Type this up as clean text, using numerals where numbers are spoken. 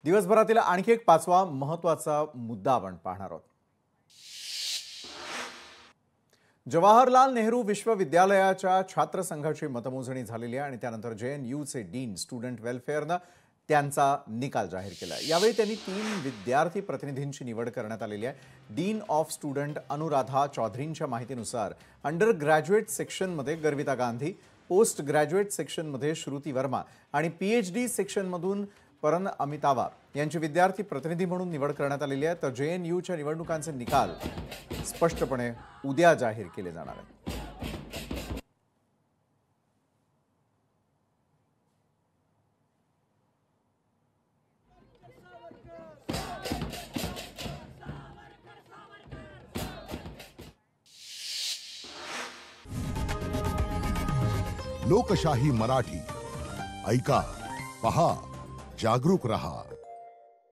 दिवसभरातील आणखी एक पाचवा महत्त्वाचा मुद्दा आपण पाहणार आहोत। जवाहरलाल नेहरू विश्वविद्यालयाच्या छात्र संघाची मतमोजणी झालेली आहे आणि त्यानंतर JNUचे डीन स्टुडंट वेलफेअरने त्यांचा निकाल जाहीर केला। यावेळी त्यांनी 3 विद्यार्थी प्रतिनिधींची निवड करण्यात आलेली आहे। डीन ऑफ स्टुडंट अनुराधा चौधरींच्या माहितीनुसार अंडर ग्रॅज्युएट सेक्शनमध्ये गर्विता गांधी, पोस्ट ग्रॅज्युएट सेक्शनमध्ये श्रुती वर्मा आणि PhD सेक्शनमधून परन अमितावा यांची विद्यार्थी प्रतिनिधी म्हणून निवड करण्यात आलेली आहे। तर JNUच्या निवडणुकांचे निकाल स्पष्टपणे उद्या जाहीर केले जाणार आहेत। लोकशाही मराठी ऐका, पहा, जागरूक रहा।